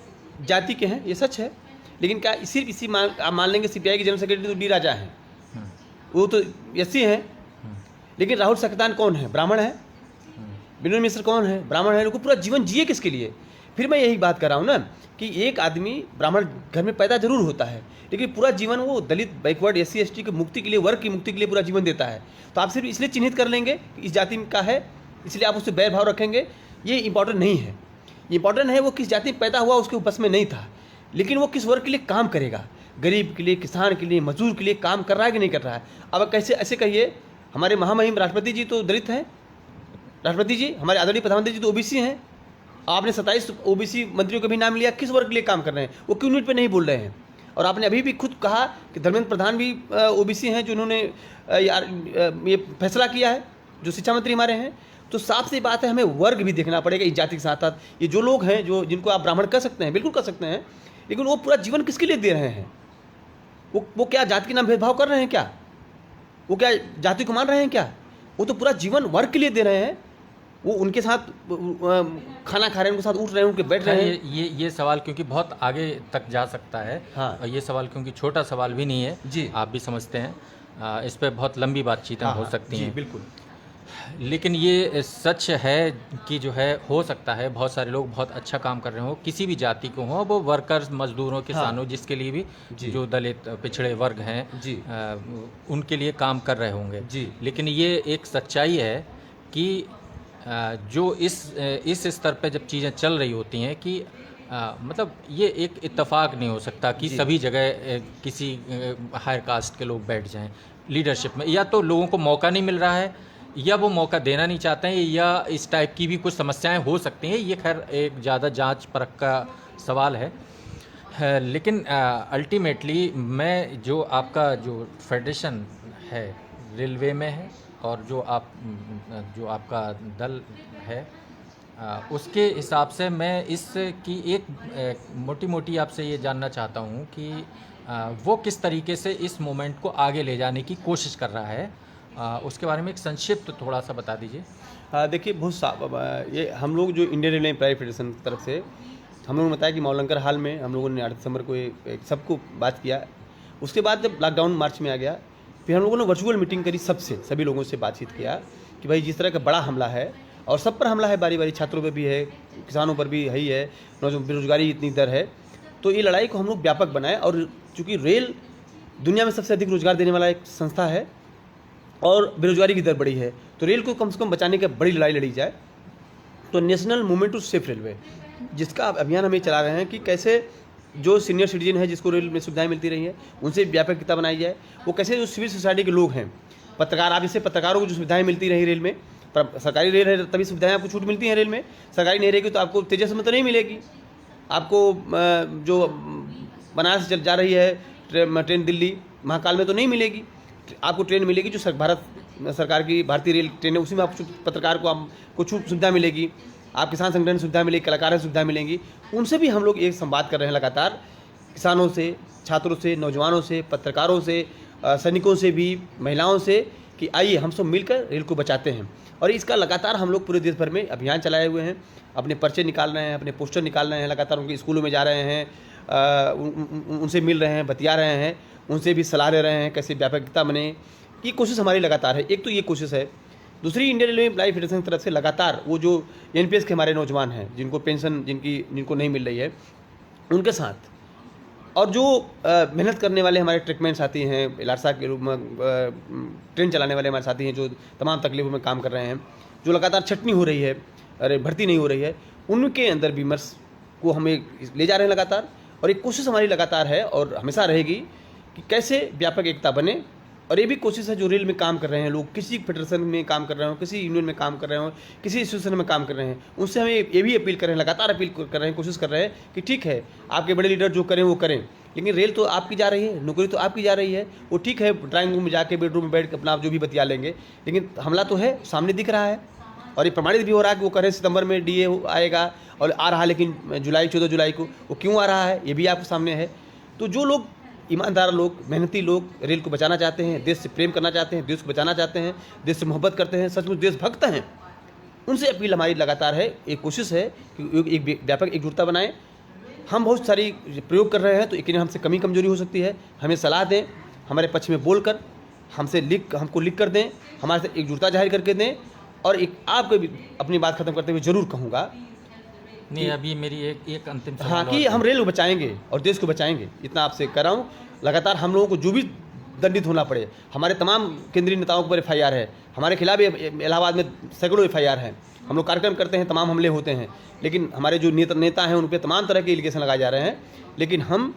जाति के हैं, ये सच है, लेकिन क्या सिर्फ इसी आप मान लेंगे सीपीआई के जनरल सेक्रेटरी तो डी राजा हैं, वो तो एससी हैं, लेकिन राहुल सक्सेना कौन है? ब्राह्मण है। विनोद मिश्र कौन है? ब्राह्मण है। उनको पूरा जीवन जिए किसके लिए? फिर मैं यही बात कर रहा हूँ ना कि एक आदमी ब्राह्मण घर में पैदा जरूर होता है, लेकिन पूरा जीवन वो दलित, बैकवर्ड, एससी एसटी की मुक्ति के लिए, वर्ग की मुक्ति के लिए पूरा जीवन देता है। तो आप सिर्फ इसलिए चिन्हित कर लेंगे कि इस जाति का है, इसलिए आप उससे बैर भाव रखेंगे, ये इंपॉर्टेंट नहीं है। इंपॉर्टेंट है वो किस जाति में पैदा हुआ, उसके बस में नहीं था, लेकिन वो किस वर्ग के लिए काम करेगा, गरीब के लिए, किसान के लिए, मजदूर के लिए काम कर रहा है कि नहीं कर रहा है। अब कैसे ऐसे कहिए, हमारे महामहिम राष्ट्रपति जी तो दलित हैं, राष्ट्रपति जी, हमारे आदरणीय प्रधानमंत्री जी तो ओबीसी हैं। आपने 27 ओबीसी मंत्रियों का भी नाम लिया, किस वर्ग के लिए काम कर रहे हैं? वो क्यों यूनिट पे नहीं बोल रहे हैं? और आपने अभी भी खुद कहा कि धर्मेंद्र प्रधान भी ओबीसी हैं, जो उन्होंने ये फैसला किया है, जो शिक्षा मंत्री हमारे हैं। तो साफ सी बात है, हमें वर्ग भी देखना पड़ेगा इस जाति के साथ साथ। ये जो लोग हैं, जो जिनको आप ब्राह्मण कह सकते हैं, बिल्कुल कह सकते हैं, लेकिन वो पूरा जीवन किसके लिए दे रहे हैं? वो क्या जाति के नाम भेदभाव कर रहे हैं क्या? वो क्या जाति को मान रहे हैं क्या? वो तो पूरा जीवन वर्ग के लिए दे रहे हैं। वो उनके साथ खाना खा रहे हैं, उनके साथ उठ रहे हैं, उनके बैठ रहे हैं। ये सवाल क्योंकि बहुत आगे तक जा सकता है। हाँ। और ये सवाल क्योंकि छोटा सवाल भी नहीं है जी, आप भी समझते हैं, इस पे बहुत लंबी बातचीतें हो सकती हैं। बिल्कुल। लेकिन ये सच है कि जो है, हो सकता है बहुत सारे लोग बहुत अच्छा काम कर रहे हो, किसी भी जाति को हो, वो वर्कर्स, मजदूरों, किसानों, जिसके लिए भी, जो दलित पिछड़े वर्ग हैं जी, उनके लिए काम कर रहे होंगे जी। लेकिन ये एक सच्चाई है कि जो इस स्तर पे जब चीज़ें चल रही होती हैं कि मतलब ये एक इत्तेफाक नहीं हो सकता कि सभी जगह किसी हायर कास्ट के लोग बैठ जाएं लीडरशिप में। या तो लोगों को मौका नहीं मिल रहा है, या वो मौका देना नहीं चाहते हैं, या इस टाइप की भी कुछ समस्याएं हो सकती हैं। ये खैर एक ज़्यादा जांच परख का सवाल है। लेकिन अल्टीमेटली मैं जो आपका जो फेडरेशन है रेलवे में है, और जो आपका दल है, उसके हिसाब से मैं इसकी एक मोटी आपसे ये जानना चाहता हूँ कि वो किस तरीके से इस मूवमेंट को आगे ले जाने की कोशिश कर रहा है, उसके बारे में एक संक्षिप्त थोड़ा सा बता दीजिए। देखिए, बहुत ये हम लोग जो इंडियन रेलवे एम्प्लॉय फेडरेशन की तरफ से हम लोगों ने बताया कि मौलंकर हाल में हम लोगों ने 8 दिसंबर को एक सबको बात किया। उसके बाद जब लॉकडाउन मार्च में आ गया, फिर हम लोगों ने वर्चुअल मीटिंग करी, सभी लोगों से बातचीत किया कि भाई जिस तरह का बड़ा हमला है, और सब पर हमला है, बारी बारी, छात्रों पर भी है, किसानों पर भी है ही है, बेरोजगारी इतनी दर है, तो ये लड़ाई को हम लोग व्यापक बनाए। और चूँकि रेल दुनिया में सबसे अधिक रोजगार देने वाला एक संस्था है और बेरोजगारी की दर बड़ी है, तो रेल को कम से कम बचाने की बड़ी लड़ाई लड़ी जाए। तो national movement to safe railway, जिसका अभियान हम ये चला रहे हैं कि कैसे जो सीनियर सिटीजन है, जिसको रेल में सुविधाएं मिलती रही हैं, उनसे व्यापकता बनाई जाए। वो कैसे जो सिविल सोसाइटी के लोग हैं, पत्रकार, आप जैसे पत्रकारों को जो सुविधाएं मिलती रही रेल में, पर सरकारी रेल है तभी सुविधाएं आपको छूट मिलती हैं रेल में, सरकारी नहीं रहेगी तो आपको तेजस में तो नहीं मिलेगी। आपको जो बनारस जा रही है ट्रेन दिल्ली महाकाल में तो नहीं मिलेगी, आपको ट्रेन मिलेगी जो भारत सरकार की भारतीय रेल ट्रेन है, उसी में आपको पत्रकार को आपको छूट सुविधा मिलेगी, आप किसान संगठन सुविधा मिलेगी, कलाकार सुविधा मिलेंगी। उनसे भी हम लोग एक संवाद कर रहे हैं लगातार, किसानों से, छात्रों से, नौजवानों से, पत्रकारों से, सैनिकों से भी, महिलाओं से, कि आइए हम सब मिलकर रेल को बचाते हैं। और इसका लगातार हम लोग पूरे देश भर में अभियान चलाए हुए हैं, अपने पर्चे निकाल रहे हैं, अपने पोस्टर निकाल रहे हैं, लगातार उनके स्कूलों में जा रहे हैं, उनसे मिल रहे हैं, बतिया रहे हैं, उनसे भी सलाह ले रहे हैं कैसे व्यापकता बने। ये कोशिश हमारी लगातार है। एक तो ये कोशिश है, दूसरी इंडियन रेलवे एम्प्लॉय फेडरेशन की तरफ से लगातार वो जो एनपीएस के हमारे नौजवान हैं, जिनको पेंशन जिनको नहीं मिल रही है, उनके साथ, और जो मेहनत करने वाले हमारे ट्रेकमैन साथी हैं, इलारसा के रूप में ट्रेन चलाने वाले हमारे साथी हैं, जो तमाम तकलीफों में काम कर रहे हैं, जो लगातार छटनी हो रही है, भर्ती नहीं हो रही है, उनके अंदर विमर्श को हमें ले जा रहे हैं लगातार। और एक कोशिश हमारी लगातार है और हमेशा रहेगी कि कैसे व्यापक एकता बने। और ये भी कोशिश है जो रेल में काम कर रहे हैं लोग, किसी फेडरेशन में काम कर रहे हो, किसी यूनियन में काम कर रहे हो, किसी एसोसिएशन में काम कर रहे हैं, उनसे हमें ये भी अपील कर रहे हैं, लगातार अपील कर रहे हैं, कोशिश कर रहे हैं कि ठीक है, आपके बड़े लीडर जो करें वो करें, लेकिन रेल तो आपकी जा रही है, नौकरी तो आपकी जा रही है। वो ठीक है, ड्राइंग रूम में जाके, बेडरूम में बैठ के अपना आप जो भी बतिया लेंगे, लेकिन हमला तो है, सामने दिख रहा है। और ये प्रमाणित भी हो रहा है कि वो कह रहे हैं सितंबर में डीए आएगा और आ रहा है, लेकिन 14 जुलाई को वो क्यों आ रहा है ये भी आपके सामने है। तो जो लोग ईमानदार लोग, मेहनती लोग रेल को बचाना चाहते हैं, देश से प्रेम करना चाहते हैं, देश को बचाना चाहते हैं, देश से मोहब्बत करते हैं, सचमुच देशभक्त हैं, उनसे अपील हमारी लगातार है, एक कोशिश है कि एक व्यापक एकजुटता बनाएं। हम बहुत सारी प्रयोग कर रहे हैं तो यकीनन हमसे कमी कमजोरी हो सकती है, हमें सलाह दें, हमारे पक्ष में बोलकर हमको लिख कर दें, हमारे से एकजुटता जाहिर करके दें। और एक आपको भी अपनी बात खत्म करते हुए जरूर कहूँगा, नहीं अभी मेरी एक अंतिम हाँ, सवाल कि और हम रेल को बचाएंगे और देश को बचाएंगे, इतना आपसे कर रहा हूँ। लगातार हम लोगों को जो भी दंडित होना पड़े, हमारे तमाम केंद्रीय नेताओं के ऊपर FIR है, हमारे खिलाफ इलाहाबाद में सैकड़ों FIR हैं, हम लोग कार्यक्रम करते हैं, तमाम हमले होते हैं, लेकिन हमारे जो नेता हैं उन पर तमाम तरह के एलिगेशन लगाए जा रहे हैं। लेकिन हम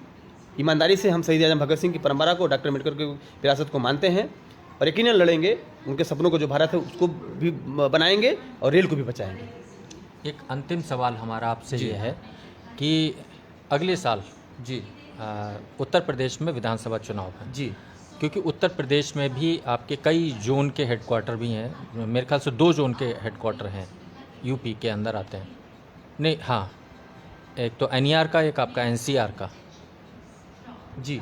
ईमानदारी से हम शहीद आजम भगत सिंह की परंपरा को, डॉक्टर अम्बेडकर की विरासत को मानते हैं और यकीनन लड़ेंगे, उनके सपनों को जो भारत है उसको भी बनाएंगे और रेल को भी बचाएंगे। एक अंतिम सवाल हमारा आपसे ये है कि अगले साल जी उत्तर प्रदेश में विधानसभा चुनाव है जी, क्योंकि उत्तर प्रदेश में भी आपके कई जोन के हेडक्वार्टर भी हैं, मेरे ख्याल से 2 जोन के हेडक्वार्टर हैं यूपी के अंदर आते हैं। नहीं हाँ, एक तो NER का, एक आपका NCR का, जी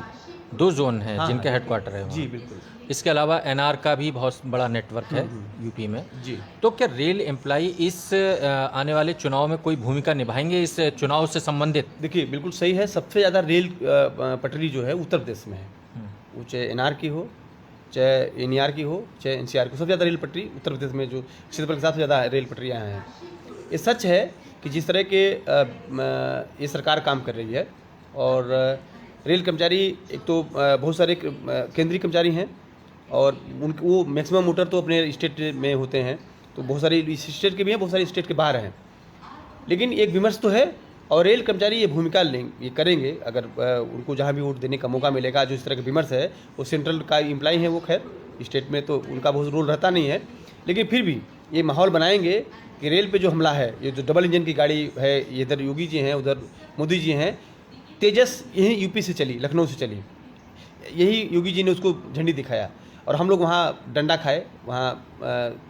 2 जोन हैं हाँ, जिनके हाँ, हेडक्वार्टर है जी वहाँ। बिल्कुल इसके अलावा NR का भी बहुत बड़ा नेटवर्क है यूपी में। जी। तो क्या रेल एम्प्लाई इस आने वाले चुनाव में कोई भूमिका निभाएंगे इस चुनाव से संबंधित? देखिए बिल्कुल सही है, सबसे ज़्यादा रेल पटरी जो है उत्तर प्रदेश में है, वो चाहे NR की हो, चाहे NER की हो, चाहे NCR की, सबसे ज़्यादा रेल पटरी उत्तर प्रदेश में जो क्षेत्रफल के साथ ज़्यादा रेल पटरियाँ हैं। ये सच है कि जिस तरह के ये सरकार काम कर रही है और रेल कर्मचारी एक तो बहुत सारे केंद्रीय कर्मचारी हैं और वो मैक्सिमम मोटर तो अपने स्टेट में होते हैं, तो बहुत सारे इस स्टेट के भी हैं, बहुत सारे स्टेट के बाहर हैं। लेकिन एक विमर्श तो है और रेल कर्मचारी ये भूमिका ये करेंगे अगर उनको जहाँ भी वोट देने का मौका मिलेगा। जो इस तरह का विमर्श है वो सेंट्रल का एम्प्लॉई है, वो खैर स्टेट में तो उनका बहुत रोल रहता नहीं है, लेकिन फिर भी ये माहौल बनाएंगे कि रेल पे जो हमला है, ये जो डबल इंजन की गाड़ी है, ये इधर योगी जी हैं, उधर मोदी जी हैं। तेजस यही यूपी से चली, लखनऊ से चली, यही योगी जी ने उसको झंडी दिखाया और हम लोग वहाँ डंडा खाए, वहाँ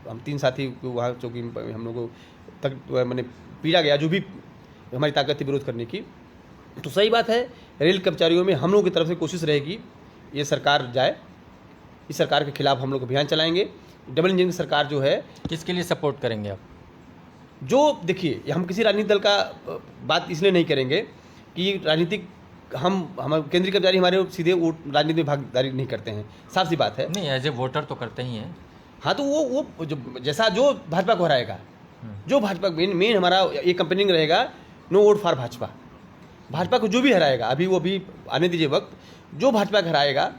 हम 3 साथी को वहाँ चौकी हम लोग को तक मैंने पीड़ा गया, जो भी हमारी ताकत थी विरोध करने की। तो सही बात है, रेल कर्मचारियों में हम लोगों की तरफ से कोशिश रहेगी ये सरकार जाए, इस सरकार के खिलाफ हम लोग अभियान चलाएंगे। डबल इंजन की सरकार जो है, किसके लिए सपोर्ट करेंगे आप? जो देखिए हम किसी राजनीतिक दल का बात इसलिए नहीं करेंगे कि राजनीतिक हम केंद्रीय कर्मचारी हमारे सीधे राजनीति में भागीदारी नहीं करते हैं, साफ सी बात है। नहीं, एज ए वोटर तो करते ही हैं। हाँ, तो वो जो भाजपा को हराएगा, जो भाजपा मेन हमारा ये कंपेनिंग रहेगा, no vote for Bhajpa. Bhajpa को जो भी हराएगा, अभी आने दीजिए वक्त, जो भाजपा को हराएगा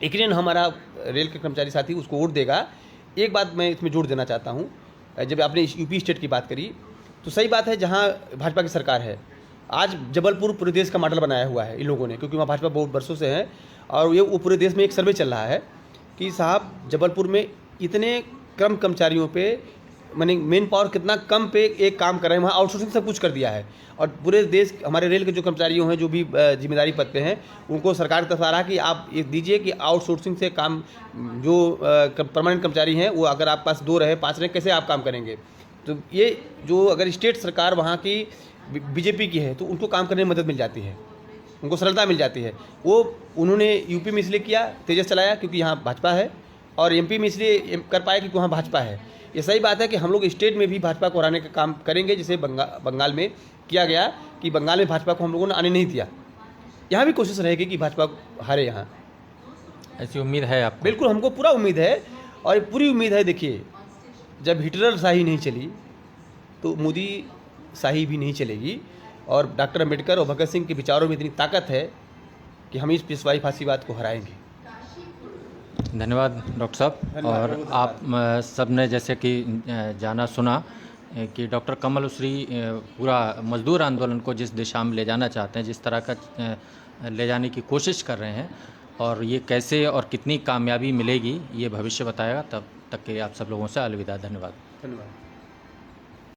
यकीनन हमारा रेल के कर्मचारी साथी उसको वोट देगा। एक बात मैं इसमें जोड़ देना चाहता हूँ, जब आपने यूपी स्टेट की बात करी तो सही बात है, जहाँ भाजपा की सरकार है, आज जबलपुर पूरे देश का मॉडल बनाया हुआ है इन लोगों ने, क्योंकि वहाँ भाजपा बहुत बरसों से है। और वो पूरे देश में एक सर्वे चल रहा है कि साहब जबलपुर में इतने कम कर्मचारियों पे, माने मेन पावर कितना कम पे एक काम कर रहे हैं, वहाँ आउटसोर्सिंग सब कुछ कर दिया है। और पूरे देश हमारे रेल के जो कर्मचारियों हैं, जो भी जिम्मेदारी पद पे हैं, उनको सरकार की तरफ आ रहा है कि आप ये दीजिए कि आउटसोर्सिंग से काम, जो परमानेंट कर्मचारी हैं वो अगर आप पास 2 रहे 5 रहे, कैसे आप काम करेंगे। तो ये जो अगर स्टेट सरकार वहाँ की बीजेपी की है तो उनको काम करने में मदद मिल जाती है, उनको सरलता मिल जाती है। वो उन्होंने यूपी में इसलिए किया, तेजस चलाया क्योंकि यहाँ भाजपा है, और एमपी में इसलिए कर पाए क्योंकि वहाँ भाजपा है। ये सही बात है कि हम लोग स्टेट में भी भाजपा को हराने का काम करेंगे, जैसे बंगाल में किया गया कि बंगाल में भाजपा को हम लोगों ने आने नहीं दिया। यहाँ भी कोशिश रहेगी कि भाजपा हारे यहाँ। ऐसी उम्मीद है आपको? बिल्कुल, हमको पूरा उम्मीद है और पूरी उम्मीद है। देखिए, जब हिटलर शाही नहीं चली तो मोदी शाही भी नहीं चलेगी, और डॉक्टर अम्बेडकर और भगत सिंह के विचारों में इतनी ताकत है कि हम इस पेशवाई फांसीवाद को हराएंगे। धन्यवाद डॉक्टर साहब। और आप सब ने जैसे कि जाना सुना कि डॉक्टर कमल उसरी पूरा मजदूर आंदोलन को जिस दिशा में ले जाना चाहते हैं, जिस तरह का ले जाने की कोशिश कर रहे हैं, और ये कैसे और कितनी कामयाबी मिलेगी ये भविष्य बताएगा। तब तक के लिए आप सब लोगों से अलविदा। धन्यवाद।